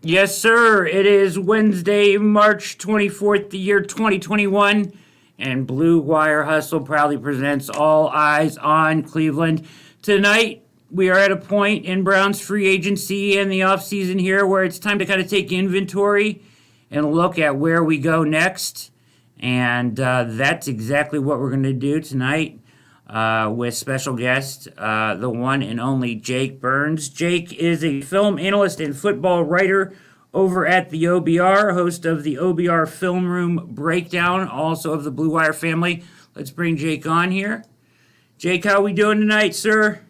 Yes, sir. It is Wednesday, March 24th, the year 2021, and Blue Wire Hustle proudly presents All Eyes on Cleveland. Tonight, we are at a point in Brown's free agency and the offseason here where it's time to kind of take inventory and look at where we go next. And that's exactly what we're going to do tonight with special guest, the one and only Jake Burns. Jake is a film analyst and football writer over at the OBR, host of the OBR Film Room Breakdown, also of the Blue Wire family. Let's bring Jake on here. Jake, how are we doing tonight, sir?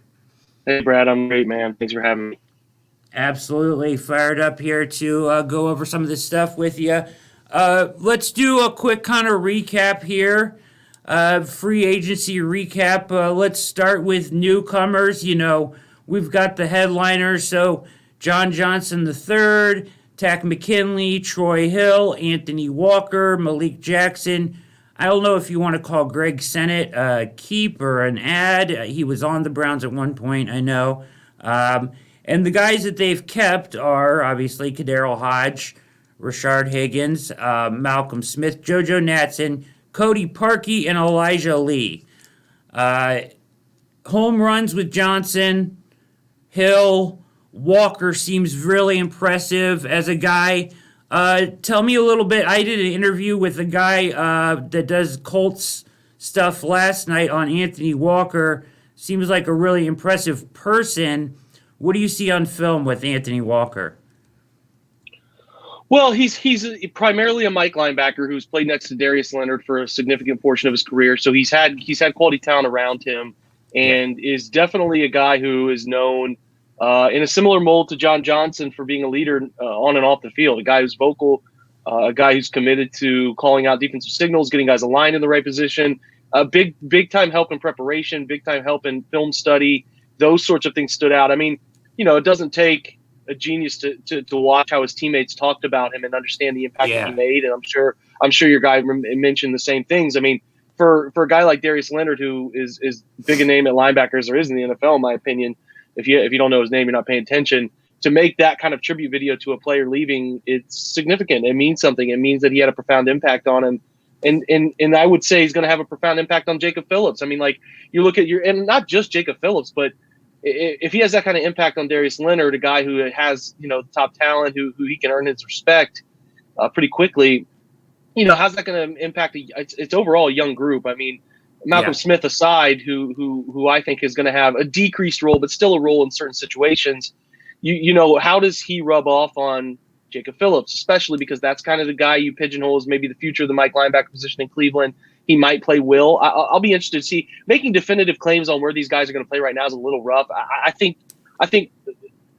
Hey, Brad, I'm great, man. Thanks for having me. Absolutely fired up here to go over some of this stuff with you. Let's do a quick kind of recap here. Free agency recap. Let's start with newcomers. You know, we've got the headliners. So John Johnson III, Tack McKinley, Troy Hill, Anthony Walker, Malik Jackson. I don't know if you want to call Greg Sennett a keep or an ad. He was on the Browns at one point, I know. And the guys that they've kept are obviously Kaderil Hodge, Rashard Higgins, Malcolm Smith, JoJo Natson, Cody Parkey, and Elijah Lee. Home runs with Johnson, Hill, Walker seems really impressive as a guy. Tell me a little bit. I did an interview with a guy that does Colts stuff last night on Anthony Walker. Seems like a really impressive person. What do you see on film with Anthony Walker? Well, he's primarily a Mike linebacker who's played next to Darius Leonard for a significant portion of his career. So he's had quality talent around him, and is definitely a guy who is known in a similar mold to John Johnson for being a leader on and off the field. A guy who's vocal, a guy who's committed to calling out defensive signals, getting guys aligned in the right position. Big time help in preparation, big time help in film study. Those sorts of things stood out. I mean, you know, it doesn't take a genius to watch how his teammates talked about him and understand the impact that he made. And I'm sure your guy mentioned the same things. I mean, for a guy like Darius Leonard, who is big a name at linebacker as there is in the NFL, in my opinion, if you don't know his name, you're not paying attention. To make that kind of tribute video to a player leaving, it's significant. It means something. It means that he had a profound impact on him. And I would say he's going to have a profound impact on Jacob Phillips. I mean, like, you look at and not just Jacob Phillips, but if he has that kind of impact on Darius Leonard, a guy who has, you know, top talent, who he can earn his respect pretty quickly, you know, how's that going to impact it's overall a young group? I mean, Malcolm Smith aside, who I think is going to have a decreased role, but still a role in certain situations. You know, how does he rub off on Jacob Phillips, especially because that's kind of the guy you pigeonhole as maybe the future of the Mike linebacker position in Cleveland. He might play Will. I'll be interested to see. Making definitive claims on where these guys are going to play right now is a little rough. I think.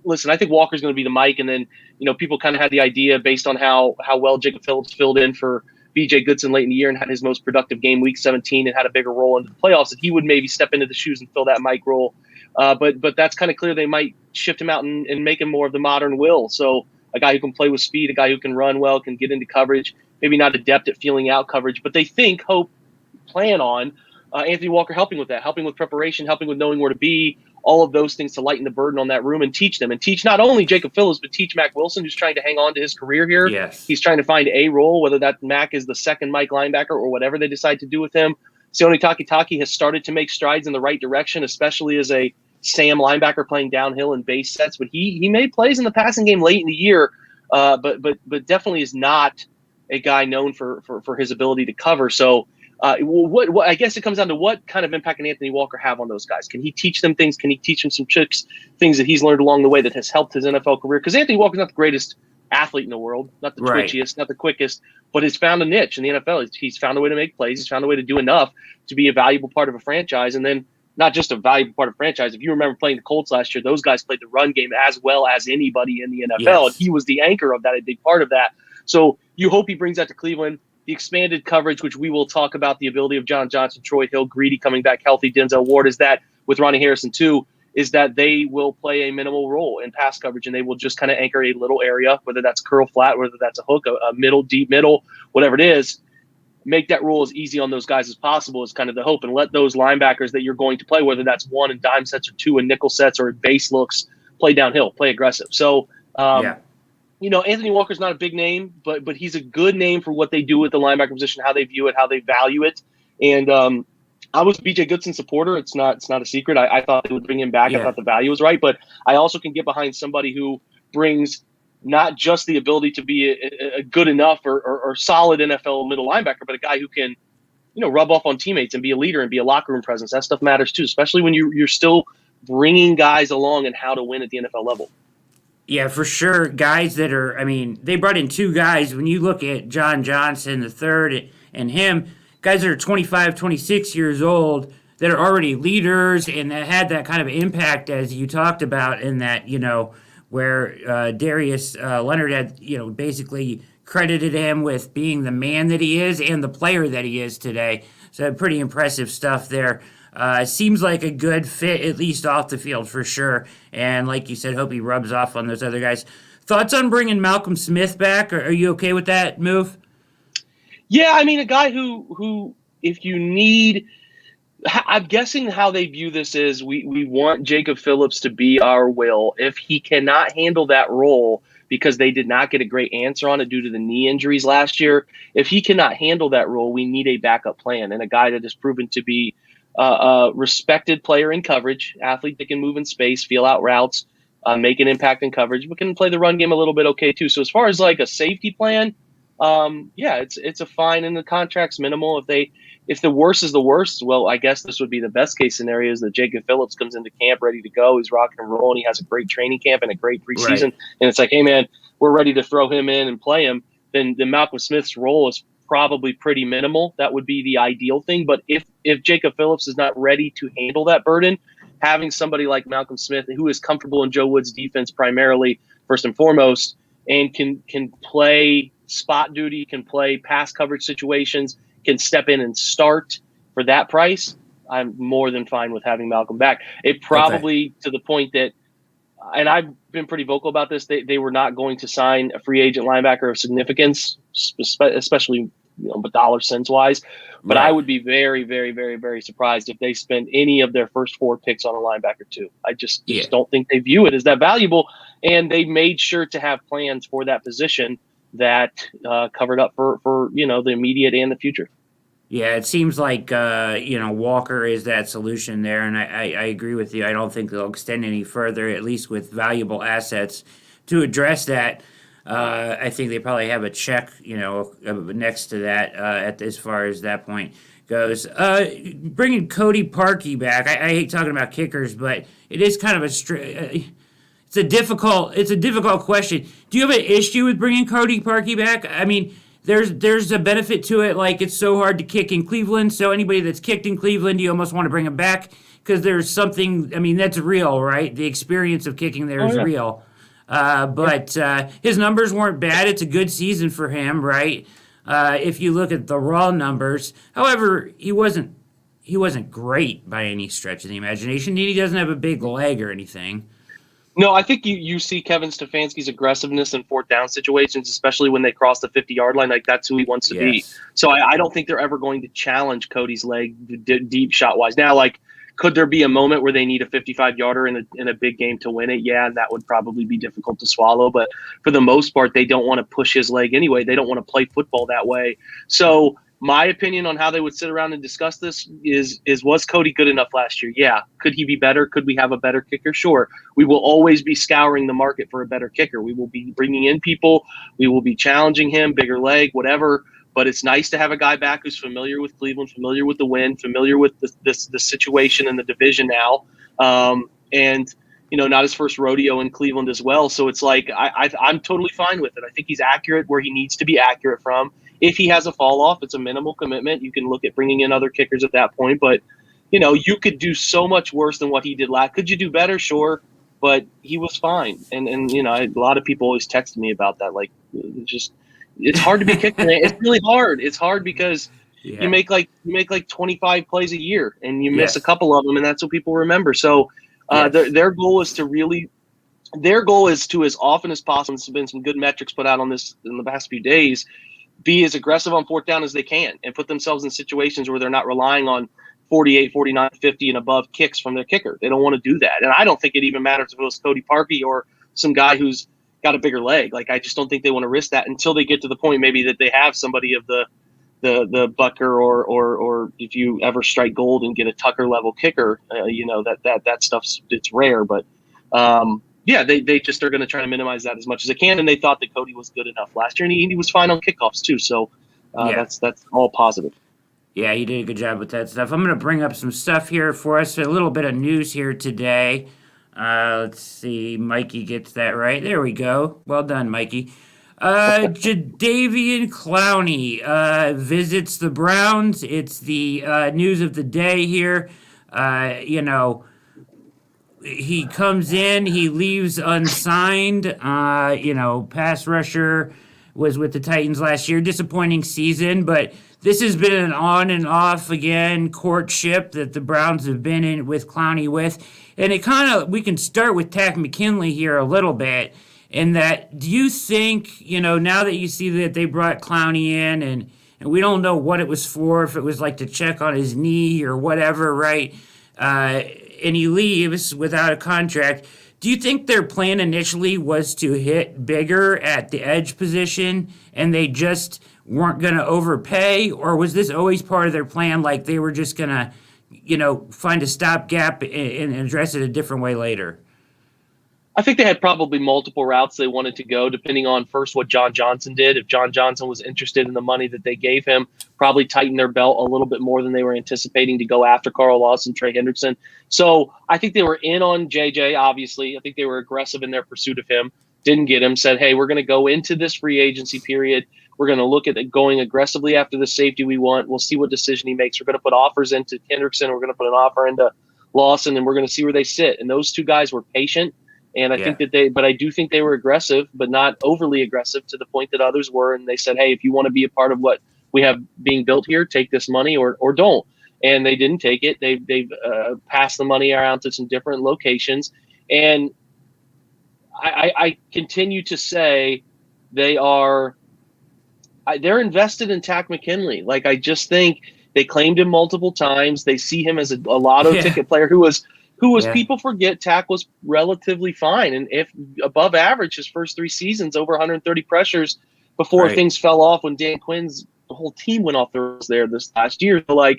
Listen, I think Walker's going to be the Mike, and then, you know, people kind of had the idea based on how well Jacob Phillips filled in for B.J. Goodson late in the year and had his most productive game, Week 17, and had a bigger role in the playoffs, that he would maybe step into the shoes and fill that Mike role. But that's kind of clear. They might shift him out and make him more of the modern Will. So a guy who can play with speed, a guy who can run well, can get into coverage, maybe not adept at feeling out coverage, but they plan on Anthony Walker helping with that, helping with preparation, helping with knowing where to be, all of those things to lighten the burden on that room and teach them. And teach not only Jacob Phillips, but teach Mack Wilson, who's trying to hang on to his career here. Yes. He's trying to find a role, whether that Mack is the second Mike linebacker or whatever they decide to do with him. Sione Takitaki has started to make strides in the right direction, especially as a Sam linebacker playing downhill in base sets. But he made plays in the passing game late in the year, but definitely is not a guy known for his ability to cover. So what I guess it comes down to what kind of impact can Anthony Walker have on those guys? Can he teach them things? Can he teach them some tricks, things that he's learned along the way that has helped his NFL career? Because Anthony Walker's not the greatest athlete in the world, not the twitchiest, not the quickest, but he's found a niche in the NFL. He's found a way to make plays. He's found a way to do enough to be a valuable part of a franchise. And then not just a valuable part of a franchise. If you remember playing the Colts last year, those guys played the run game as well as anybody in the NFL. Yes. And he was the anchor of that, a big part of that. So you hope he brings that to Cleveland. The expanded coverage, which we will talk about, the ability of John Johnson, Troy Hill, Greedy coming back healthy, Denzel Ward, is that with Ronnie Harrison too, is that they will play a minimal role in pass coverage, and they will just kind of anchor a little area, whether that's curl flat, whether that's a hook, a middle, deep middle, whatever it is. Make that role as easy on those guys as possible is kind of the hope, and let those linebackers that you're going to play, whether that's one in dime sets or two in nickel sets or base looks, play downhill, play aggressive. So Anthony Walker's not a big name, but he's a good name for what they do with the linebacker position, how they view it, how they value it. And I was a BJ Goodson supporter. It's not a secret. I thought they would bring him back. Yeah. I thought the value was right, but I also can get behind somebody who brings not just the ability to be a good enough or solid NFL middle linebacker, but a guy who can, rub off on teammates and be a leader and be a locker room presence. That stuff matters too, especially when you're still bringing guys along and how to win at the NFL level. Yeah, for sure. Guys that are, they brought in two guys. When you look at John Johnson, the third, and him, guys that are 25, 26 years old that are already leaders and that had that kind of impact as you talked about in that, where Darius Leonard had, basically credited him with being the man that he is and the player that he is today. So pretty impressive stuff there. Seems like a good fit, at least off the field for sure. And like you said, hope he rubs off on those other guys. Thoughts on bringing Malcolm Smith back? Are you okay with that move? Yeah, a guy who if you need, I'm guessing how they view this is we want Jacob Phillips to be our will. If he cannot handle that role because they did not get a great answer on it due to the knee injuries last year, if he cannot handle that role, we need a backup plan and a guy that has proven to be a respected player in coverage, athlete that can move in space, feel out routes, make an impact in coverage, but can play the run game a little bit okay too. So as far as like a safety plan, it's a fine and the contract's minimal. If the worst is the worst, well, I guess this would be the best case scenario is that Jacob Phillips comes into camp ready to go. He's rocking and rolling. He has a great training camp and a great preseason. Right. And it's like, hey man, we're ready to throw him in and play him. Then Malcolm Smith's role is probably pretty minimal. That would be the ideal thing. But if Jacob Phillips is not ready to handle that burden, having somebody like Malcolm Smith who is comfortable in Joe Woods' defense primarily, first and foremost, and can play spot duty, can play pass coverage situations, can step in and start for that price, I'm more than fine with having Malcolm back. It probably to the point that, and I've been pretty vocal about this, they were not going to sign a free agent linebacker of significance, especially dollar cents wise. But right. I would be very, very, very, very surprised if they spend any of their first 4 picks on a linebacker too. I just don't think they view it as that valuable, and they made sure to have plans for that position that covered up for the immediate and the future. Yeah, it seems like Walker is that solution there, and I agree with you. I don't think they'll extend any further, at least with valuable assets to address that. I think they probably have a check, next to that as far as that point goes. Bringing Cody Parkey back, I hate talking about kickers, but it is kind of it's a difficult question. Do you have an issue with bringing Cody Parkey back? There's a benefit to it, like it's so hard to kick in Cleveland, so anybody that's kicked in Cleveland, you almost want to bring them back because there's something, that's real, right? The experience of kicking there is real. But his numbers weren't bad. It's a good season for him, right? If you look at the raw numbers. However, he wasn't great by any stretch of the imagination. He doesn't have a big leg or anything. No, I think you see Kevin Stefanski's aggressiveness in 4th down situations, especially when they cross the 50-yard line. Like, that's who he wants to be. So I don't think they're ever going to challenge Cody's leg deep shot-wise. Now, like, could there be a moment where they need a 55-yarder in a big game to win it? Yeah, that would probably be difficult to swallow. But for the most part, they don't want to push his leg anyway. They don't want to play football that way. So my opinion on how they would sit around and discuss this is was Cody good enough last year? Yeah. Could he be better? Could we have a better kicker? Sure. We will always be scouring the market for a better kicker. We will be bringing in people. We will be challenging him, bigger leg, whatever. But it's nice to have a guy back who's familiar with Cleveland, familiar with the win, familiar with the situation in the division now. And not his first rodeo in Cleveland as well. So it's like I'm totally fine with it. I think he's accurate where he needs to be accurate from. If he has a fall off, it's a minimal commitment. You can look at bringing in other kickers at that point. But, you could do so much worse than what he did last. Could you do better? Sure. But he was fine. And a lot of people always texted me about that. Like, it's hard to be kicking. It's really hard. It's hard because you make like 25 plays a year and you miss a couple of them, and that's what people remember. So their goal is to, as often as possible, there's been some good metrics put out on this in the past few days, be as aggressive on 4th down as they can and put themselves in situations where they're not relying on 48, 49, 50 and above kicks from their kicker. They don't want to do that. And I don't think it even matters if it was Cody Parkey or some guy who's got a bigger leg. Like, I just don't think they want to risk that until they get to the point maybe that they have somebody of the Bucker or if you ever strike gold and get a Tucker level kicker, that stuff's, it's rare. But they just are going to try to minimize that as much as they can. And they thought that Cody was good enough last year, and he was fine on kickoffs too. So that's all positive. Yeah, he did a good job with that stuff. I'm going to bring up some stuff here for us. A little bit of news here today. Let's see. Mikey gets that right. There we go. Well done, Mikey. Jadeveon Clowney visits the Browns. It's the news of the day here. He comes in, he leaves unsigned. Pass rusher, was with the Titans last year. Disappointing season, but this has been an on and off again courtship that the Browns have been in with Clowney with. And we can start with Takk McKinley here a little bit. In that, do you think, now that you see that they brought Clowney in and we don't know what it was for, if it was like to check on his knee or whatever, right? And he leaves without a contract. Do you think their plan initially was to hit bigger at the edge position and they just weren't going to overpay? Or was this always part of their plan, like they were just going to, find a stopgap and address it a different way later? I think they had probably multiple routes they wanted to go, depending on first what John Johnson did. If John Johnson was interested in the money that they gave him, probably tighten their belt a little bit more than they were anticipating to go after Carl Lawson, Trey Hendrickson. So I think they were in on JJ, obviously. I think they were aggressive in their pursuit of him. Didn't get him, said, hey, we're going to go into this free agency period. We're going to look at going aggressively after the safety we want. We'll see what decision he makes. We're going to put offers into Hendrickson. We're going to put an offer into Lawson, and we're going to see where they sit. And those two guys were patient. And I think but I do think they were aggressive, but not overly aggressive to the point that others were. And they said, hey, if you want to be a part of what we have being built here, take this money or don't. And they didn't take it. They've passed the money around to some different locations. And I continue to say they're invested in Takk McKinley. Like, I just think they claimed him multiple times. They see him as a lotto ticket player who was people forget Takk was relatively fine. And if above average his first 3 seasons, over 130 pressures before things fell off when Dan Quinn's the whole team went off the rails there this last year. So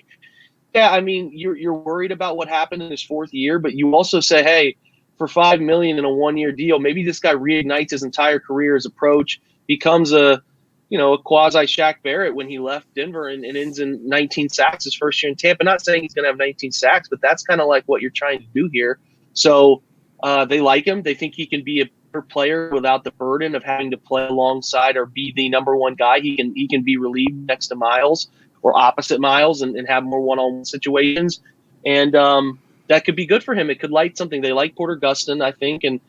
you're worried about what happened in his 4th year, but you also say, hey, for $5 million in a 1-year deal, maybe this guy reignites his entire career, his approach, becomes a quasi Shaq Barrett when he left Denver and ends in 19 sacks his first year in Tampa. Not saying he's going to have 19 sacks, but that's kind of like what you're trying to do here. So they like him. They think he can be a player without the burden of having to play alongside or be the number one guy. He can be relieved next to Miles or opposite Miles and have more one-on-one situations. And that could be good for him. It could light something. They like Porter Gustin, I think, and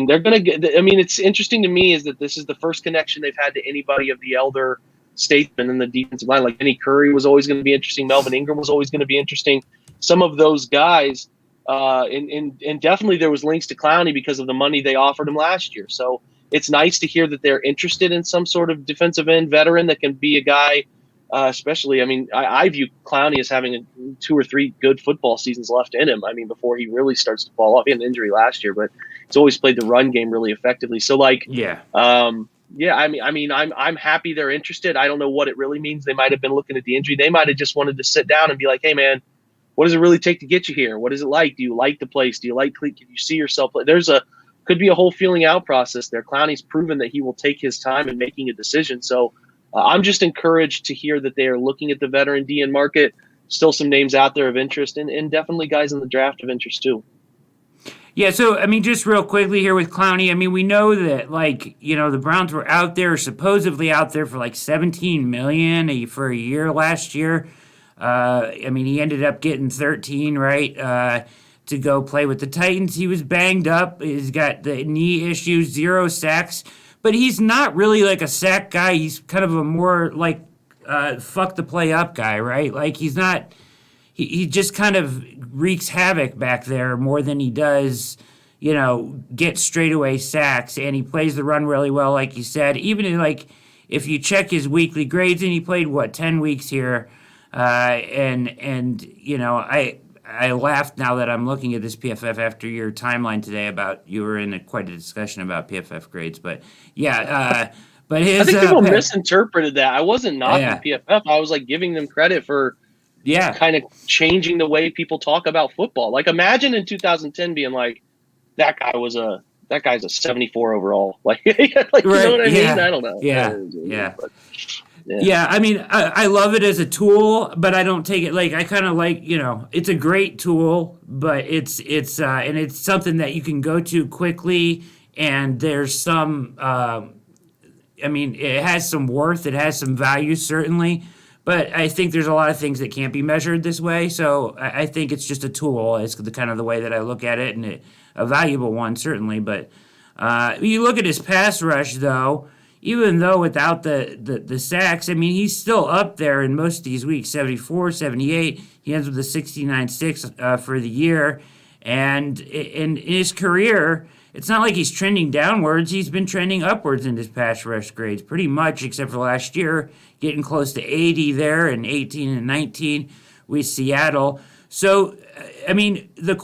they're going to get – I mean, it's interesting to me is that this is the first connection they've had to anybody of the elder statesman in the defensive line. Like, Vinny Curry was always going to be interesting. Melvin Ingram was always going to be interesting. Some of those guys and definitely there was links to Clowney because of the money they offered him last year. So it's nice to hear that they're interested in some sort of defensive end veteran that can be a guy especially, I mean, I view Clowney as having 2 or 3 good football seasons left in him. I mean, before he really starts to fall off. He had an injury last year, but he's always played the run game really effectively. So, like, I'm happy they're interested. I don't know what it really means. They might have been looking at the injury. They might have just wanted to sit down and be like, hey, man, what does it really take to get you here? What is it like? Do you like the place? Do you like, can you see yourself play? Could be a whole feeling out process there. Clowney's proven that he will take his time in making a decision. So, I'm just encouraged to hear that they are looking at the veteran DN market. Still some names out there of interest, and definitely guys in the draft of interest too. Yeah, so, I mean, just real quickly here with Clowney, I mean, we know that, like, you know, the Browns were out there, supposedly out there for like $17 million for a year last year. I mean, he ended up getting 13, right, to go play with the Titans. He was banged up. He's got the knee issues, 0 sacks. But he's not really like a sack guy. He's kind of a more like fuck the play up guy, right? Like he's not. He just kind of wreaks havoc back there more than he does, you know, get straightaway sacks. And he plays the run really well, like you said. Even in, like, if you check his weekly grades, and he played 10 weeks here, and you know, I I laughed now that I'm looking at this PFF after your timeline today about you were in quite a discussion about PFF grades, but yeah, but his I think people misinterpreted that. I wasn't knocking yeah. PFF. I was like giving them credit for Yeah, kind of changing the way people talk about football. Like imagine in 2010 being like, that guy's a 74 overall. Like, like you know what I mean? I don't know. Yeah. Yeah, I mean, I love it as a tool, but I don't take it like I kind of like, it's a great tool, but it's and it's something that you can go to quickly, and there's some, I mean, it has some worth, it has some value certainly, but I think there's a lot of things that can't be measured this way. So I think it's just a tool. It's the kind of the way that I look at it, and a valuable one certainly. But you look at his pass rush though. Even though without the sacks, I mean, he's still up there in most of these weeks, 74, 78. He ends with a 69.6 for the year. And in his career, it's not like he's trending downwards. He's been trending upwards in his pass rush grades pretty much, except for last year, getting close to 80 there and 18 and 19 with Seattle. So, I mean, the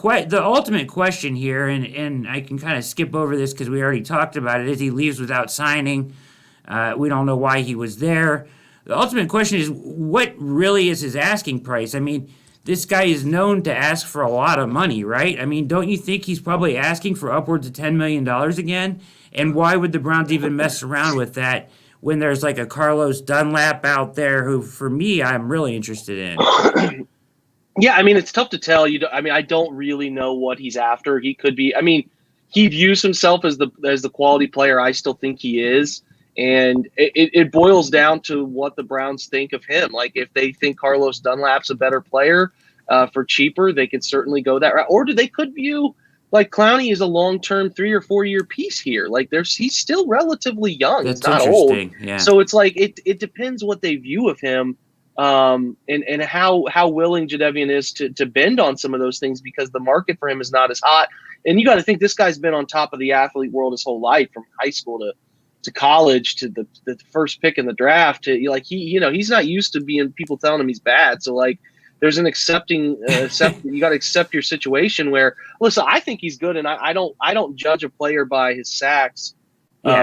ultimate question here, and I can kind of skip over this because we already talked about it, is he leaves without signing. We don't know why he was there. The ultimate question is, what really is his asking price? I mean, this guy is known to ask for a lot of money, right? I mean, don't you think he's probably asking for upwards of $10 million again? And why would the Browns even mess around with that when there's like a Carlos Dunlap out there who, for me, I'm really interested in? Yeah, I mean, it's tough to tell. I don't really know what he's after. He could be. I mean, he views himself as the quality player I still think he is. And it boils down to what the Browns think of him. Like, if they think Carlos Dunlap's a better player for cheaper, they could certainly go that route. Or they could view, like, Clowney is a long-term 3 or 4 year piece here. Like, he's still relatively young. That's it's not old. Yeah. So it's like it depends what they view of him, and how willing Jadeveon is to bend on some of those things, because the market for him is not as hot. And you got to think this guy's been on top of the athlete world his whole life, from high school to college to the first pick in the draft. He's not used to being people telling him he's bad. So like, there's an you got to accept your situation where, listen, I think he's good. And I don't judge a player by his sacks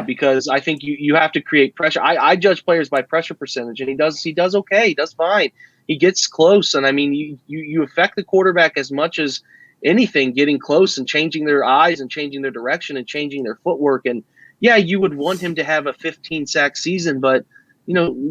because I think you have to create pressure. I judge players by pressure percentage, and he does okay. He does fine. He gets close. And I mean, you affect the quarterback as much as anything, getting close and changing their eyes and changing their direction and changing their footwork. And yeah, you would want him to have a 15 sack season, but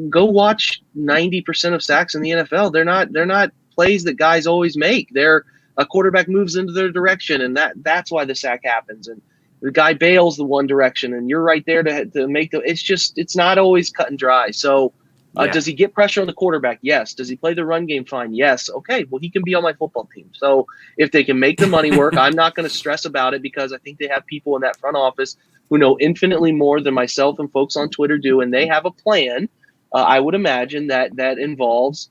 go watch 90% of sacks in the NFL. They're not plays that guys always make. They're a quarterback moves into their direction, and that's why the sack happens. And the guy bails the one direction, and you're right there to make it's not always cut and dry. So does he get pressure on the quarterback? Yes. Does he play the run game fine? Yes. Okay, well, he can be on my football team. So if they can make the money work, I'm not going to stress about it, because I think they have people in that front office who know infinitely more than myself and folks on Twitter do, and they have a plan. I would imagine that involves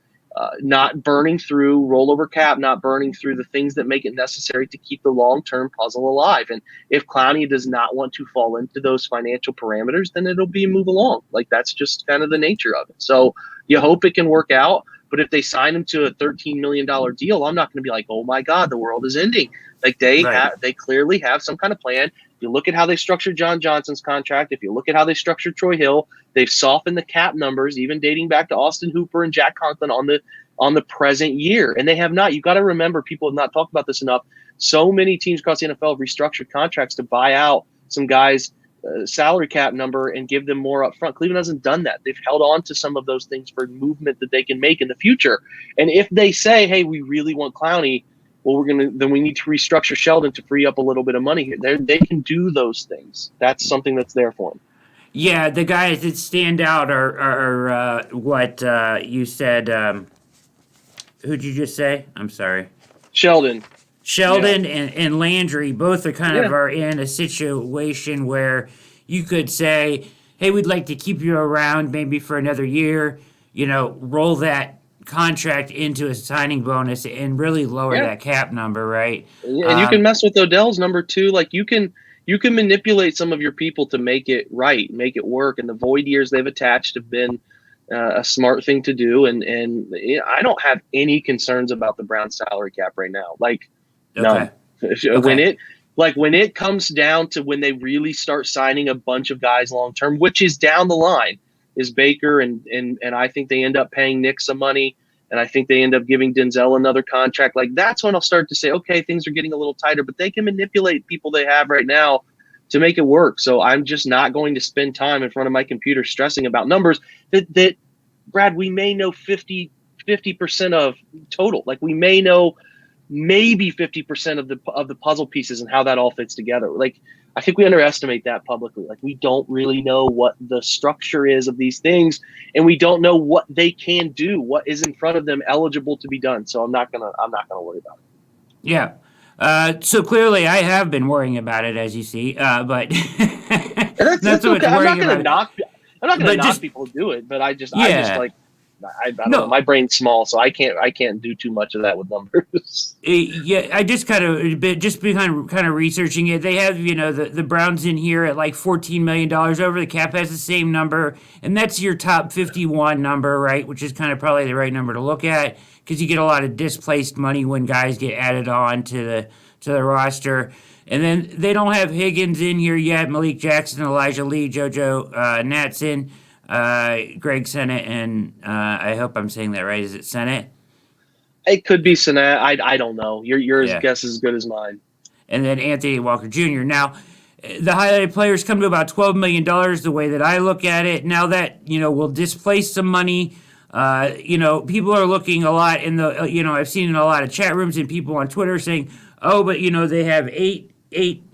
not burning through rollover cap, not burning through the things that make it necessary to keep the long-term puzzle alive. And if Clowney does not want to fall into those financial parameters, then it'll be move along. Like, that's just kind of the nature of it. So you hope it can work out. But if they sign him to a $13 million deal, I'm not going to be like, oh my God, the world is ending. Like, they clearly have some kind of plan. If you look at how they structured John Johnson's contract, if you look at how they structured Troy Hill, they've softened the cap numbers, even dating back to Austin Hooper and Jack Conklin on the present year. And they have not. You've got to remember, people have not talked about this enough. So many teams across the NFL have restructured contracts to buy out some guys' salary cap number and give them more up front. Cleveland hasn't done that. They've held on to some of those things for movement that they can make in the future. And if they say, hey, we really want Clowney, well, then we need to restructure Sheldon to free up a little bit of money here. They can do those things. That's something that's there for them. Yeah, the guys that stand out are what you said. Who'd you just say? I'm sorry. Sheldon and Landry both are in a situation where you could say, hey, we'd like to keep you around maybe for another year, roll that contract into a signing bonus and really lower that cap number, right? And you can mess with Odell's number too. Like, you can manipulate some of your people to make it right, make it work. And the void years they've attached have been a smart thing to do. And I don't have any concerns about the Browns salary cap right now. Like none. Okay. When it comes down to when they really start signing a bunch of guys long term, which is down the line, is Baker and I think they end up paying Nick some money, and I think they end up giving Denzel another contract. Like that's when I'll start to say, okay, things are getting a little tighter, but they can manipulate people they have right now to make it work. So I'm just not going to spend time in front of my computer stressing about numbers that Brad, we may know 50% of total. Like we may know maybe 50% of the puzzle pieces and how that all fits together. Like I think we underestimate that publicly. Like we don't really know what the structure is of these things, and we don't know what they can do, what is in front of them eligible to be done. So I'm not gonna worry about it. Yeah. So clearly, I have been worrying about it, as you see, but That's so okay. much I'm not worrying gonna about it. knock people who do it, but I just like I don't No. know. My brain's small, so I can't do too much of that with numbers. Yeah, I just kind of researching it. They have the Browns in here at like $14 million over. The cap has the same number, and that's your top 51 number, right? Which is kind of probably the right number to look at because you get a lot of displaced money when guys get added on to the roster. And then they don't have Higgins in here yet. Malik Jackson, Elijah Lee, JoJo Natson, Greg Sennett, and I hope I'm saying that right. Is it Sennett? It could be Sinet. I don't know. Your Yeah. guess is as good as mine. And then Anthony Walker Jr. Now, the highlighted players come to about $12 million the way that I look at it. Now that, will displace some money. People are looking a lot in the, I've seen in a lot of chat rooms and people on Twitter saying, oh, but, they have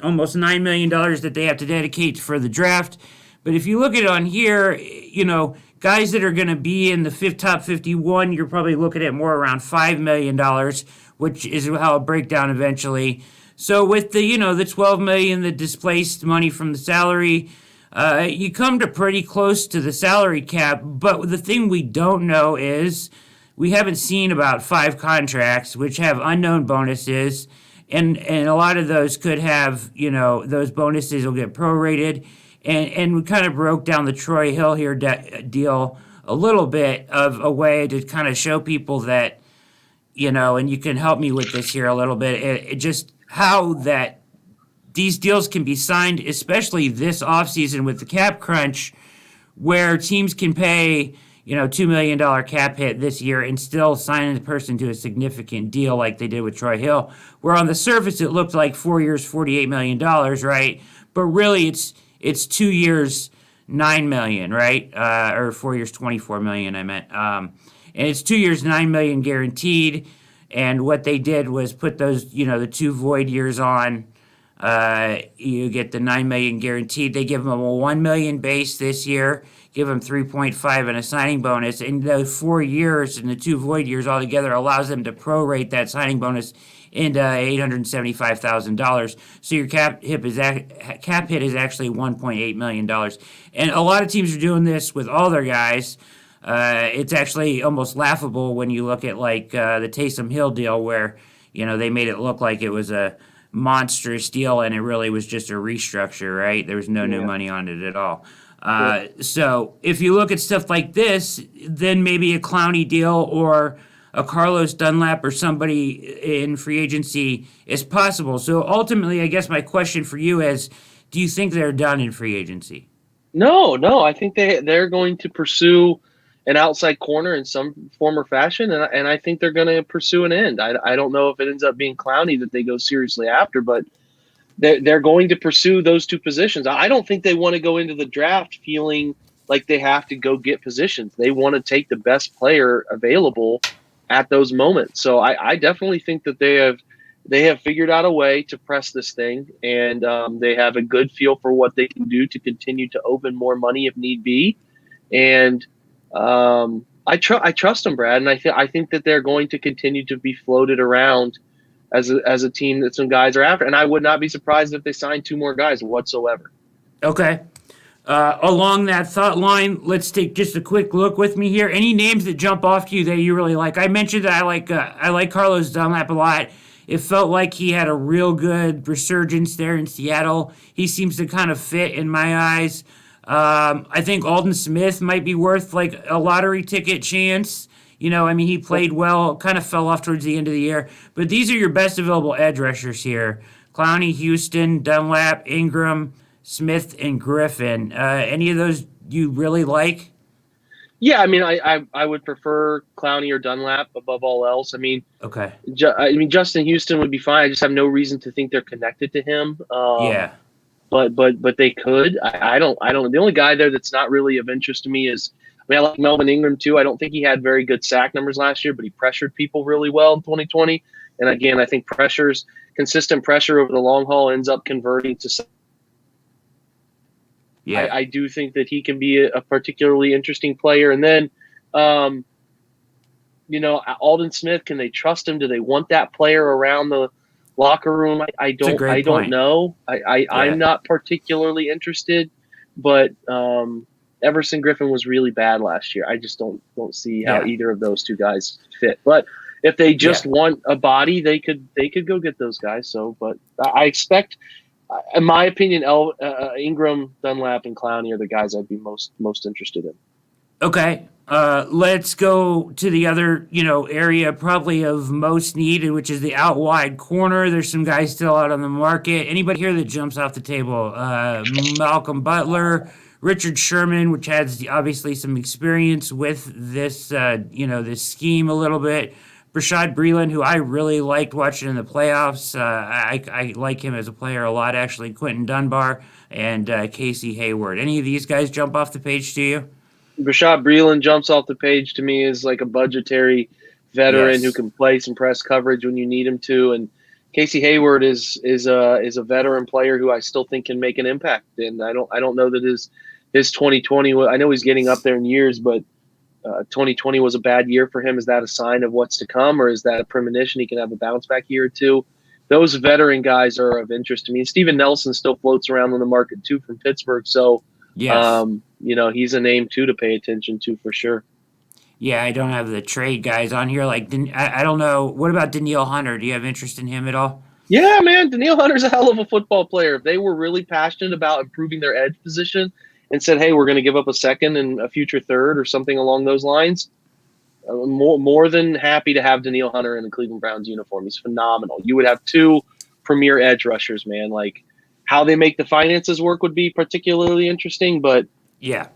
almost $9 million that they have to dedicate for the draft. But if you look at it on here, guys that are going to be in the top 51, you're probably looking at more around $5 million, which is how it'll break down eventually. So with the, the $12 million, the displaced money from the salary, you come to pretty close to the salary cap. But the thing we don't know is we haven't seen about 5 contracts, which have unknown bonuses. And a lot of those could have, those bonuses will get prorated. And we kind of broke down the Troy Hill here deal a little bit of a way to kind of show people that, and you can help me with this here a little bit, it just how that these deals can be signed, especially this offseason with the cap crunch, where teams can pay, $2 million cap hit this year and still sign the person to a significant deal like they did with Troy Hill, where on the surface it looked like 4 years, $48 million, right? But really it's 2 years, $9 million, right? Or 4 years, $24 million, I meant. And it's 2 years, $9 million guaranteed. And what they did was put those, the 2 void years on. You get the $9 million guaranteed. They give them a $1 million base this year, give them 3.5 and a signing bonus. And those 4 years and the 2 void years altogether allows them to prorate that signing bonus into $875,000. So your cap hit is actually $1.8 million. And a lot of teams are doing this with all their guys. It's actually almost laughable when you look at like the Taysom Hill deal where, they made it look like it was a monstrous deal and it really was just a restructure, right? There was no new money on it at all. So if you look at stuff like this, then maybe a Clowney deal or a Carlos Dunlap or somebody in free agency is possible. So ultimately, I guess my question for you is, do you think they're done in free agency? No. I think they're going to pursue an outside corner in some form or fashion, and I think they're going to pursue an end. I don't know if it ends up being Clowney that they go seriously after, but they're going to pursue those 2 positions. I don't think they want to go into the draft feeling like they have to go get positions. They want to take the best player available at those moments. So I definitely think that they have figured out a way to press this thing, and they have a good feel for what they can do to continue to open more money if need be. And I trust them, Brad, and I think that they're going to continue to be floated around as a team that some guys are after. And I would not be surprised if they signed 2 more guys whatsoever. Okay. Along that thought line, let's take just a quick look with me here. Any names that jump off to you that you really like? I mentioned that I like Carlos Dunlap a lot. It felt like he had a real good resurgence there in Seattle. He seems to kind of fit in my eyes. I think Alden Smith might be worth like a lottery ticket chance. I mean, he played well, kind of fell off towards the end of the year. But these are your best available edge rushers here: Clowney, Houston, Dunlap, Ingram, Smith, and Griffin. Any of those you really like? Yeah, I mean, I would prefer Clowney or Dunlap above all else. I mean, Okay. Justin Houston would be fine. I just have no reason to think they're connected to him. Yeah. But they could. I don't. The only guy there that's not really of interest to me is. I mean, I like Melvin Ingram too. I don't think he had very good sack numbers last year, but he pressured people really well in 2020. And again, I think consistent pressure over the long haul ends up converting to. Yeah. I do think that he can be a particularly interesting player. And then, Alden Smith, can they trust him? Do they want that player around the locker room? I don't know. I'm not particularly interested, but Everson Griffin was really bad last year. I just don't see how either of those two guys fit. But if they just want a body, they could go get those guys. So, but I expect, in my opinion, Ingram, Dunlap, and Clowney are the guys I'd be most interested in. Okay. Let's go to the other, area probably of most need, which is the out wide corner. There's some guys still out on the market. Anybody here that jumps off the table? Malcolm Butler, Richard Sherman, which has obviously some experience with this, this scheme a little bit. Rashad Breeland, who I really liked watching in the playoffs. I like him as a player a lot, actually. Quentin Dunbar and Casey Hayward. Any of these guys jump off the page to you? Rashad Breeland jumps off the page to me as like a budgetary veteran who can play some press coverage when you need him to. And Casey Hayward is a veteran player who I still think can make an impact. And I don't know that his 2020. I know he's getting up there in years, but 2020 was a bad year for him. Is that a sign of what's to come, or is that a premonition he can have a bounce back year or two? Those veteran guys are of interest to me. And Steven Nelson still floats around on the market too from Pittsburgh. So, he's a name too to pay attention to for sure. Yeah, I don't have the trade guys on here. Like, I don't know. What about Danielle Hunter? Do you have interest in him at all? Yeah, man. Danielle Hunter's a hell of a football player. If they were really passionate about improving their edge position and said, hey, we're going to give up a second and a future third or something along those lines, more than happy to have Danielle Hunter in the Cleveland Browns uniform. He's phenomenal. You would have two premier edge rushers, man. Like, how they make the finances work would be particularly interesting, but yeah,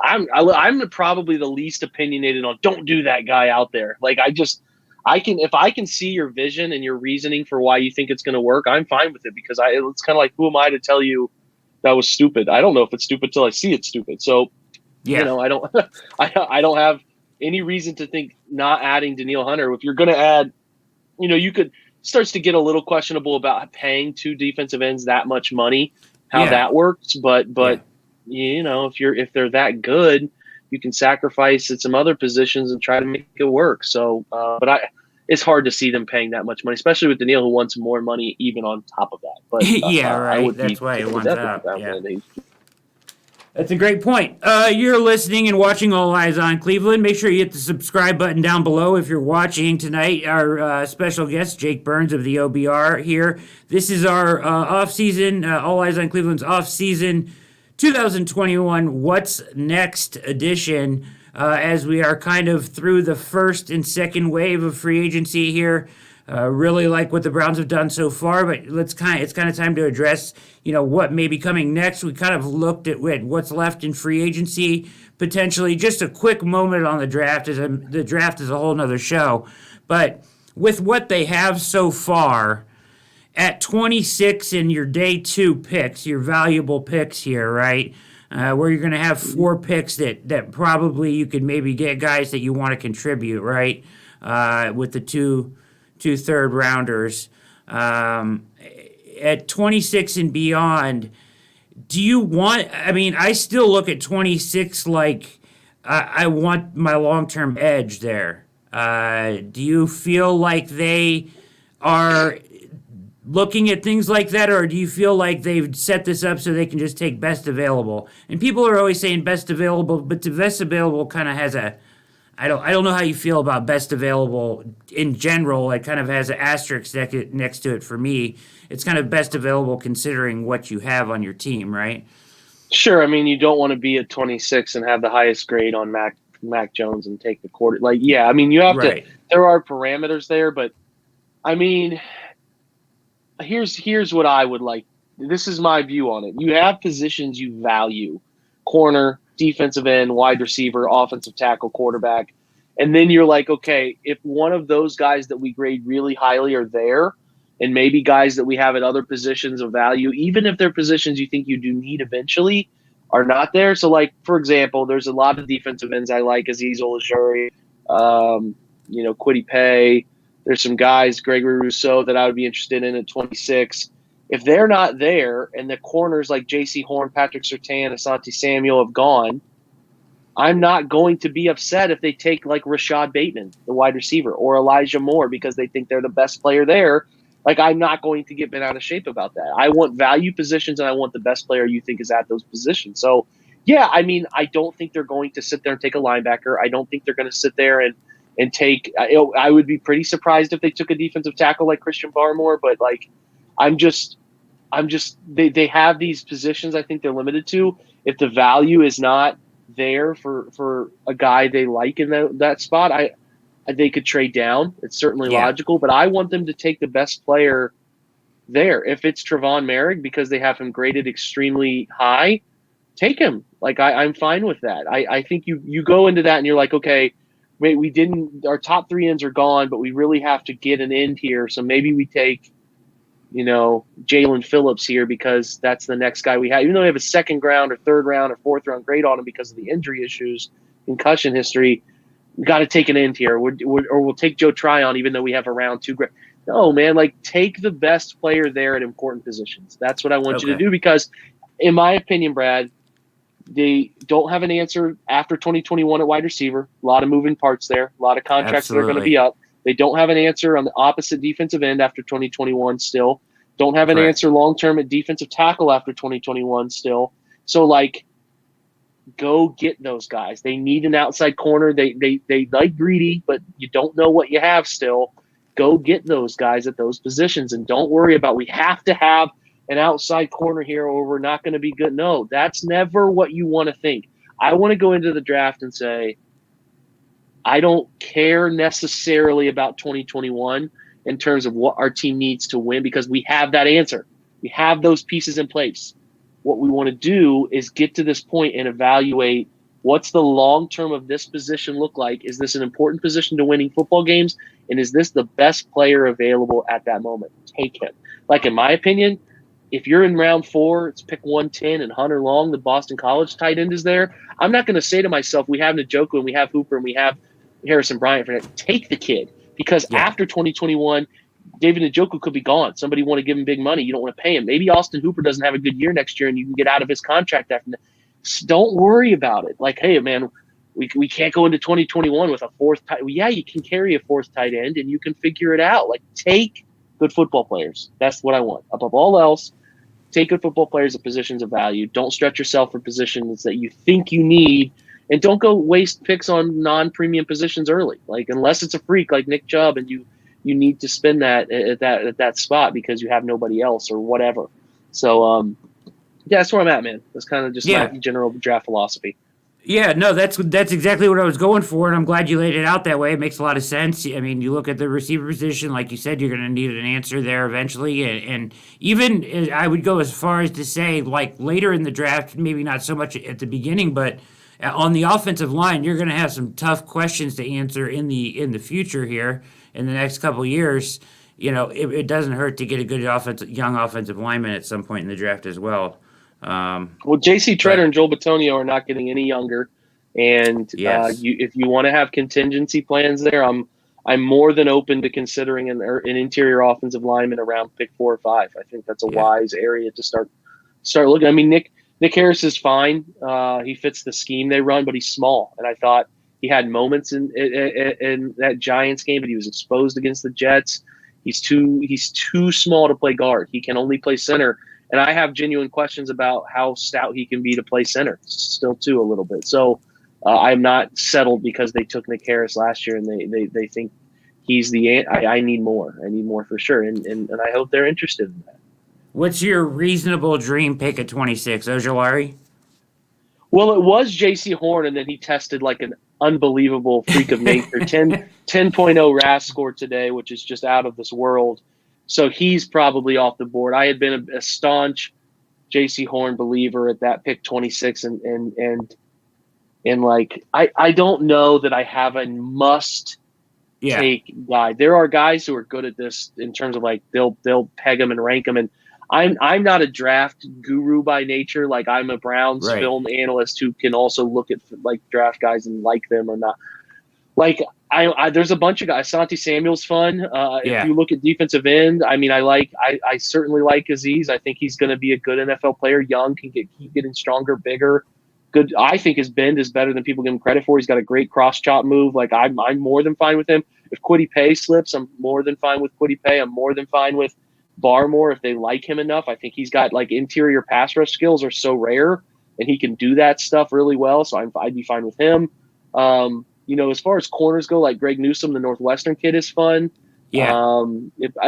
I'm probably the least opinionated on don't do that guy out there. Like, if I can see your vision and your reasoning for why you think it's going to work, I'm fine with it, because it's kind of like, who am I to tell you that was stupid? I don't know if it's stupid till I see it's stupid. So, I don't I don't have any reason to think not adding Danielle Hunter. If you're going to add, you could starts to get a little questionable about paying two defensive ends that much money, how that works. But if they're that good, you can sacrifice at some other positions and try to make it work. So, it's hard to see them paying that much money, especially with Danielle, who wants more money even on top of that. But right. That's why he wants out. Yeah. That's a great point. You're listening and watching All Eyes on Cleveland. Make sure you hit the subscribe button down below if you're watching tonight. Our special guest, Jake Burns of the OBR here. This is our off-season, All Eyes on Cleveland's off-season 2021 What's Next edition, as we are kind of through the first and second wave of free agency here. Really like what the Browns have done so far, but it's kind of time to address, what may be coming next. We kind of looked at what's left in free agency, potentially. Just a quick moment on the draft, as the draft is a whole nother show. But with what they have so far, at 26 in your day two picks, your valuable picks here, right? Where you're going to have 4 picks that probably you could maybe get guys that you want to contribute, right? With the two third rounders. At 26 and beyond, do you want, I still look at 26 like I want my long-term edge there. Do you feel like they are looking at things like that, or do you feel like they've set this up so they can just take best available? And people are always saying best available, but the best available kind of has I don't know how you feel about best available in general. It kind of has an asterisk next to it for me. It's kind of best available considering what you have on your team, right? Sure. I mean, you don't want to be at 26 and have the highest grade on Mac Jones and take the quarter. Like, yeah, I mean, you have to. Right. There are parameters there, but I mean, here's what I would like. This is my view on it. You have positions you value: corner, defensive end, wide receiver, offensive tackle, quarterback, and then you're like, okay, if one of those guys that we grade really highly are there, and maybe guys that we have at other positions of value, even if they're positions you think you do need eventually, are not there. So, like for example, there's a lot of defensive ends I like: Azeez Ojulari, Kwity Paye. There's some guys, Gregory Rousseau, that I would be interested in at 26. If they're not there and the corners like J.C. Horn, Patrick Surtain, Asante Samuel have gone, I'm not going to be upset if they take like Rashad Bateman, the wide receiver, or Elijah Moore because they think they're the best player there. Like, I'm not going to get bent out of shape about that. I want value positions, and I want the best player you think is at those positions. So, yeah, I mean, I don't think they're going to sit there and take a linebacker. I don't think they're going to sit there and take. I would be pretty surprised if they took a defensive tackle like Christian Barmore, but like, I'm just they have these positions I think they're limited to. If the value is not there for a guy they like in that spot, they could trade down. It's certainly logical, but I want them to take the best player there. If it's Trevon Merrick because they have him graded extremely high, take him. Like, I'm fine with that. I think you go into that and you're like, okay, wait, our top 3 ends are gone, but we really have to get an end here. So maybe we take, Jalen Phillips here because that's the next guy we have. Even though we have a second round or third round or fourth round grade on him because of the injury issues, concussion history, we got to take an end here. Or we'll take Joe Tryon even though we have a round 2 grade. No, man, like, take the best player there at important positions. That's what I want you to do because, in my opinion, Brad, they don't have an answer after 2021 at wide receiver. A lot of moving parts there. A lot of contracts that are going to be up. They don't have an answer on the opposite defensive end after 2021 still. Don't have an answer long-term at defensive tackle after 2021 still. So, like, go get those guys. They need an outside corner. They like Greedy, but you don't know what you have still. Go get those guys at those positions, and don't worry about we have to have an outside corner here or we're not going to be good. No, that's never what you want to think. I want to go into the draft and say, I don't care necessarily about 2021 in terms of what our team needs to win because we have that answer. We have those pieces in place. What we want to do is get to this point and evaluate what's the long term of this position look like. Is this an important position to winning football games? And is this the best player available at that moment? Take him. Like, in my opinion, if you're in round 4, it's pick 110 and Hunter Long, the Boston College tight end, is there. I'm not going to say to myself, we have Njoku and we have Hooper and we have Harrison Bryant for that. Take the kid because after 2021, David Njoku could be gone. Somebody want to give him big money. You don't want to pay him. Maybe Austin Hooper doesn't have a good year next year and you can get out of his contract after that. Don't worry about it. Like, hey, man, we can't go into 2021 with a fourth tight. Yeah, you can carry a fourth tight end and you can figure it out. Like, take good football players. That's what I want. Above all else, take good football players at positions of value. Don't stretch yourself for positions that you think you need. And don't go waste picks on non-premium positions early. Like, unless it's a freak like Nick Chubb and you need to spend that at that spot because you have nobody else or whatever. So, yeah, that's where I'm at, man. That's kind of just my general draft philosophy. Yeah, no, that's exactly what I was going for, and I'm glad you laid it out that way. It makes a lot of sense. I mean, you look at the receiver position, like you said, you're going to need an answer there eventually, and even I would go as far as to say, like, later in the draft, maybe not so much at the beginning, but on the offensive line, you're going to have some tough questions to answer in the future here in the next couple of years. You know, it doesn't hurt to get a good young offensive lineman at some point in the draft as well. Well, J.C. Treader and Joel Bitonio are not getting any younger, and if you want to have contingency plans there, I'm more than open to considering an interior offensive lineman around pick 4 or 5. I think that's a wise area to start looking. I mean, Nick Harris is fine. He fits the scheme they run, but he's small, and I thought he had moments in that Giants game, but he was exposed against the Jets. He's too small to play guard. He can only play center. And I have genuine questions about how stout he can be to play center still too a little bit. So I'm not settled because they took Nick Harris last year and they think he's I need more. I need more for sure. And I hope they're interested in that. What's your reasonable dream pick at 26, Ojulari? Well, it was J.C. Horn, and then he tested like an unbelievable freak of nature. 10.0 RAS score today, which is just out of this world. So he's probably off the board. I had been a staunch J.C. Horn believer at that pick 26, and like I don't know that I have a must take guy. There are guys who are good at this in terms of like they'll peg them and rank them, and I'm not a draft guru by nature. Like I'm a Browns film analyst who can also look at like draft guys and like them or not. Like I there's a bunch of guys. Asante Samuel's fun. If you look at defensive end, I mean, I certainly like Aziz. I think he's going to be a good NFL player. Young, can keep getting stronger, bigger. Good. I think his bend is better than people give him credit for. He's got a great cross chop move. Like I'm more than fine with him. If Kwity Paye slips, I'm more than fine with Kwity Paye. I'm more than fine with Barmore if they like him enough. I think he's got like interior pass rush skills are so rare, and he can do that stuff really well. So I'd be fine with him. As far as corners go, like Greg Newsome, the Northwestern kid, is fun. Yeah.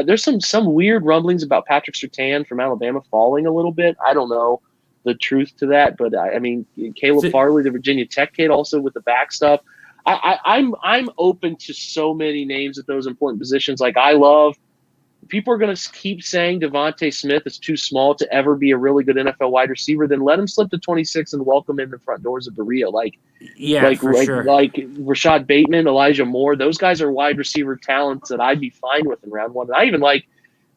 There's some weird rumblings about Patrick Surtain from Alabama falling a little bit. I don't know the truth to that, but I mean, Caleb Farley, the Virginia Tech kid, also with the back stuff. I'm open to so many names at those important positions. Like people are going to keep saying Devontae Smith is too small to ever be a really good NFL wide receiver. Then let him slip to 26 and welcome in the front doors of Berea. Sure. Like Rashad Bateman, Elijah Moore. Those guys are wide receiver talents that I'd be fine with in round one. And I even like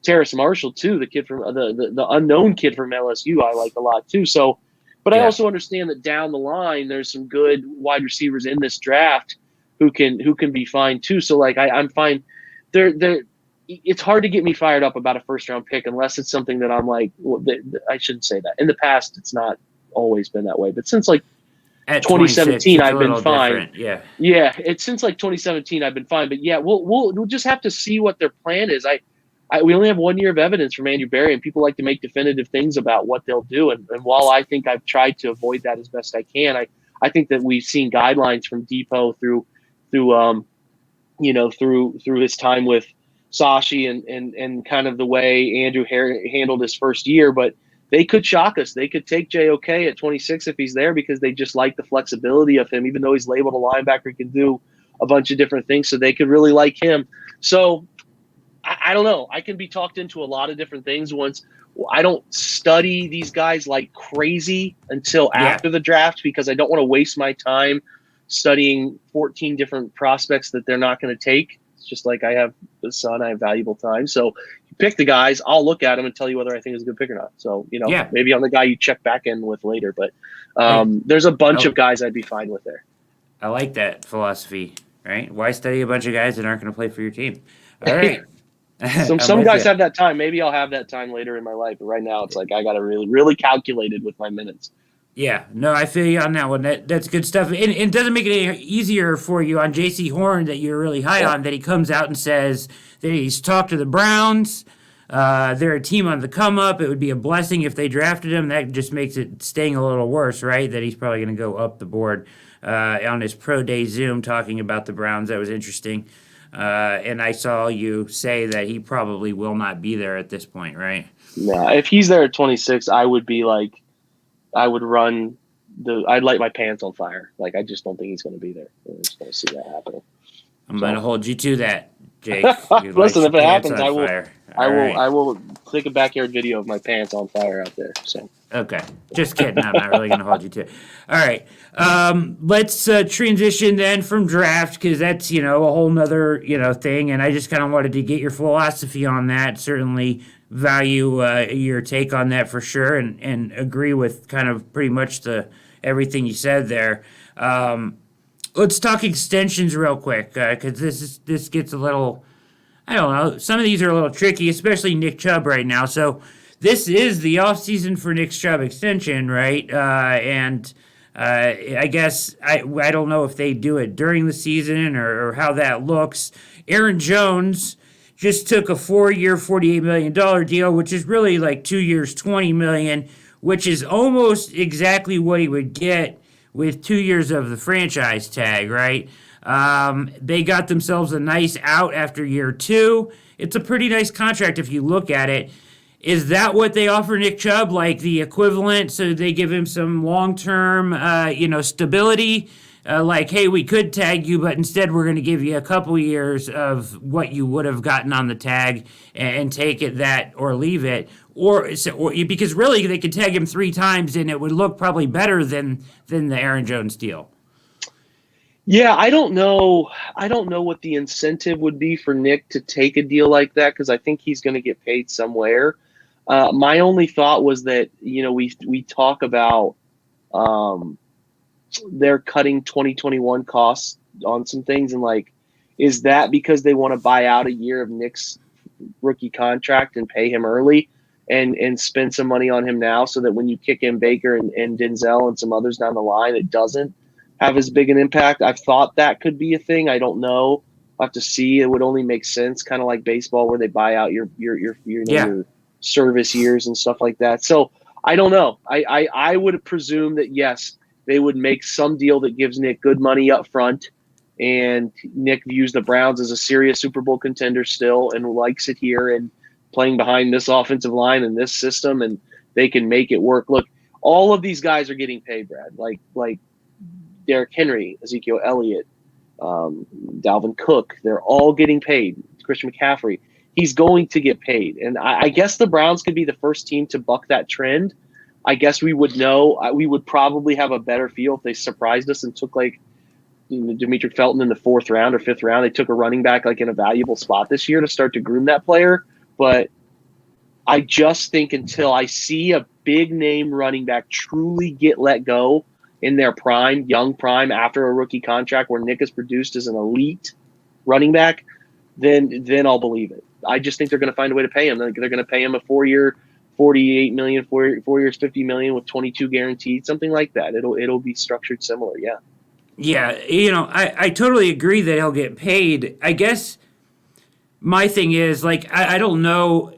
Terrace Marshall too, the kid from the unknown kid from LSU. I like a lot too. So, but I also understand that down the line there's some good wide receivers in this draft who can be fine too. So like I'm fine. It's hard to get me fired up about a first-round pick unless it's something that I'm like, well, I shouldn't say that. In the past, it's not always been that way. But since like at 2017, I've been fine. Yeah. It's since like 2017, I've been fine. But yeah, we'll just have to see what their plan is. We only have 1 year of evidence from Andrew Berry, and people like to make definitive things about what they'll do. And while I think I've tried to avoid that as best I can, I think that we've seen guidelines from Depot through his time with Sashi and kind of the way Andrew handled his first year, but they could shock us. They could take JOK at 26 if he's there because they just like the flexibility of him, even though he's labeled a linebacker, he can do a bunch of different things. So they could really like him. So I don't know. I can be talked into a lot of different things once. I don't study these guys like crazy until after the draft because I don't want to waste my time studying 14 different prospects that they're not going to take. It's just like I have the son, I have valuable time. So you pick the guys, I'll look at them and tell you whether I think it's a good pick or not. So, maybe I'm the guy you check back in with later, but there's a bunch of guys I'd be fine with there. I like that philosophy, right? Why study a bunch of guys that aren't going to play for your team? All right. Some guys have that time. Maybe I'll have that time later in my life. But right now it's like I got to really, really calculate it with my minutes. Yeah, no, I feel you on that one. That's good stuff. And it doesn't make it any easier for you on J.C. Horn that you're really high on, that he comes out and says that he's talked to the Browns. They're a team on the come-up. It would be a blessing if they drafted him. That just makes it sting a little worse, right, that he's probably going to go up the board on his pro day Zoom talking about the Browns. That was interesting. And I saw you say that he probably will not be there at this point, right? Yeah, if he's there at 26, I would be like, I'd light my pants on fire. Like, I just don't think he's going to be there. I just don't see that happening. I'm going to hold you to that, Jake. Listen, if it happens, I will take a backyard video of my pants on fire out there. So. Okay. Just kidding. I'm not really going to hold you to it. All right. Let's transition then from draft because that's, a whole nother, thing. And I just kind of wanted to get your philosophy on that. Certainly value your take on that for sure and agree with kind of pretty much everything you said there. Let's talk extensions real quick because this gets a little, I don't know, some of these are a little tricky, especially Nick Chubb right now. So this is the offseason for Nick Chubb extension, right? I guess I don't know if they do it during the season or how that looks. Aaron Jones just took a 4-year, $48 million deal, which is really like 2 years, $20 million, which is almost exactly what he would get with 2 years of the franchise tag, right? They got themselves a nice out after year 2. It's a pretty nice contract if you look at it. Is that what they offer Nick Chubb, like the equivalent? So they give him some long-term, stability. Like, hey, we could tag you, but instead we're going to give you a couple years of what you would have gotten on the tag and take it that or leave it. Or because really they could tag him 3 times and it would look probably better than the Aaron Jones deal. Yeah, I don't know. I don't know what the incentive would be for Nick to take a deal like that because I think he's going to get paid somewhere. My only thought was that we talk about they're cutting 2021 costs on some things, and like, is that because they want to buy out a year of Nick's rookie contract and pay him early and spend some money on him now so that when you kick in Baker and Denzel and some others down the line, it doesn't have as big an impact? I've thought that could be a thing. I don't know. I'll have to see. It would only make sense, kind of like baseball where they buy out your service years and stuff like that. So I don't know. I would presume that, yes, they would make some deal that gives Nick good money up front, and Nick views the Browns as a serious Super Bowl contender still and likes it here and playing behind this offensive line and this system, and they can make it work. Look, all of these guys are getting paid, Brad, like Derrick Henry, Ezekiel Elliott, Dalvin Cook. They're all getting paid. Christian McCaffrey. He's going to get paid. And I guess the Browns could be the first team to buck that trend. I guess we would know. We would probably have a better feel if they surprised us and took like Demetric Felton in the 4th round or 5th round. They took a running back like in a valuable spot this year to start to groom that player. But I just think until I see a big name running back truly get let go in their prime, young prime, after a rookie contract where Nick is produced as an elite running back, then I'll believe it. I just think they're going to find a way to pay him. They're going to pay him a 4-year, $48 million, 4 years, $50 million with 22 guaranteed, something like that. It'll be structured similar. Yeah. Yeah. I totally agree that he'll get paid. I guess my thing is, like, I don't know.